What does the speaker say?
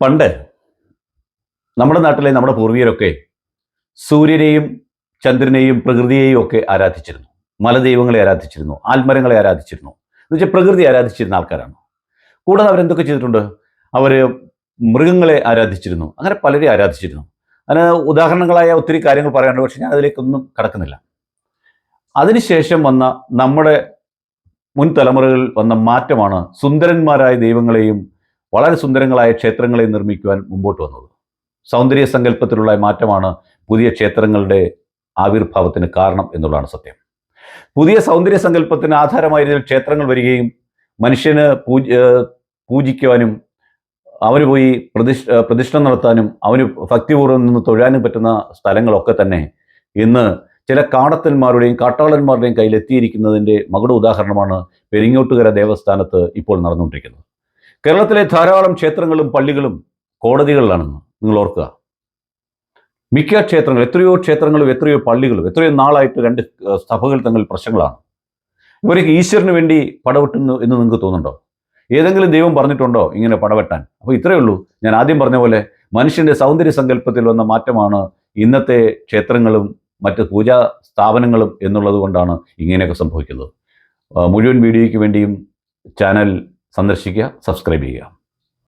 പണ്ട് നമ്മുടെ നാട്ടിലെ നമ്മുടെ പൂർവികരൊക്കെ സൂര്യനെയും ചന്ദ്രനെയും പ്രകൃതിയെയും ഒക്കെ ആരാധിച്ചിരുന്നു. മലദൈവങ്ങളെ ആരാധിച്ചിരുന്നു, ആൽമരങ്ങളെ ആരാധിച്ചിരുന്നു. എന്നുവെച്ചാൽ പ്രകൃതി ആരാധിച്ചിരുന്ന ആൾക്കാരാണ്. കൂടാതെ അവരെന്തൊക്കെ ചെയ്തിട്ടുണ്ട്? അവർ മൃഗങ്ങളെ ആരാധിച്ചിരുന്നു. അങ്ങനെ പലരെ ആരാധിച്ചിരുന്നു. അതിന് ഉദാഹരണങ്ങളായ ഒത്തിരി കാര്യങ്ങൾ പറയാനുണ്ട്, പക്ഷെ ഞാൻ അതിലേക്കൊന്നും കടക്കുന്നില്ല. അതിനുശേഷം വന്ന നമ്മുടെ മുൻ തലമുറകളിൽ വന്ന മാറ്റമാണ് സുന്ദരന്മാരായ ദൈവങ്ങളെയും വളരെ സുന്ദരങ്ങളായ ക്ഷേത്രങ്ങളെയും നിർമ്മിക്കുവാൻ മുമ്പോട്ട് വന്നത്. സൗന്ദര്യ സങ്കല്പത്തിലുള്ള മാറ്റമാണ് പുതിയ ക്ഷേത്രങ്ങളുടെ ആവിർഭാവത്തിന് കാരണം എന്നുള്ളതാണ് സത്യം. പുതിയ സൗന്ദര്യ സങ്കല്പത്തിന് ആധാരമായിരുന്ന ക്ഷേത്രങ്ങൾ വരികയും മനുഷ്യന് പൂജിക്കുവാനും അവന് പോയി പ്രതിഷ്ഠ നടത്താനും അവന് ഭക്തിപൂർവ്വം നിന്ന് തൊഴാനും പറ്റുന്ന സ്ഥലങ്ങളൊക്കെ തന്നെ ഇന്ന് ചില കാടത്തന്മാരുടെയും കാട്ടാളന്മാരുടെയും കയ്യിലെത്തിയിരിക്കുന്നതിൻ്റെ മകുട ഉദാഹരണമാണ് പെരിങ്ങോട്ടുകര ദേവസ്ഥാനത്ത് ഇപ്പോൾ നടന്നുകൊണ്ടിരിക്കുന്നത്. കേരളത്തിലെ ധാരാളം ക്ഷേത്രങ്ങളും പള്ളികളും കോടതികളിലാണെന്ന് നിങ്ങൾ ഓർക്കുക. മിക്ക ക്ഷേത്രങ്ങളും, എത്രയോ ക്ഷേത്രങ്ങളും എത്രയോ പള്ളികളും എത്രയോ നാളായിട്ട് രണ്ട് സഭകൾ തമ്മിൽ പ്രശ്നങ്ങളാണ്. ഇവരൊക്കെ ഈശ്വരന് വേണ്ടി പടവെട്ടുന്നു എന്ന് നിങ്ങൾക്ക് തോന്നുന്നുണ്ടോ? ഏതെങ്കിലും ദൈവം പറഞ്ഞിട്ടുണ്ടോ ഇങ്ങനെ പടവെട്ടാൻ? അപ്പോൾ ഇത്രയേ ഉള്ളൂ. ഞാൻ ആദ്യം പറഞ്ഞ പോലെ മനുഷ്യൻ്റെ സൗന്ദര്യ സങ്കല്പത്തിൽ വന്ന മാറ്റമാണ് ഇന്നത്തെ ക്ഷേത്രങ്ങളും മറ്റ് പൂജാ സ്ഥാപനങ്ങളും എന്നുള്ളത് കൊണ്ടാണ് ഇങ്ങനെയൊക്കെ സംഭവിക്കുന്നത്. മുഴുവൻ വീഡിയോയ്ക്ക് വേണ്ടിയും ചാനൽ സന്ദർശിക്കുക, സബ്സ്ക്രൈബ് ചെയ്യുക.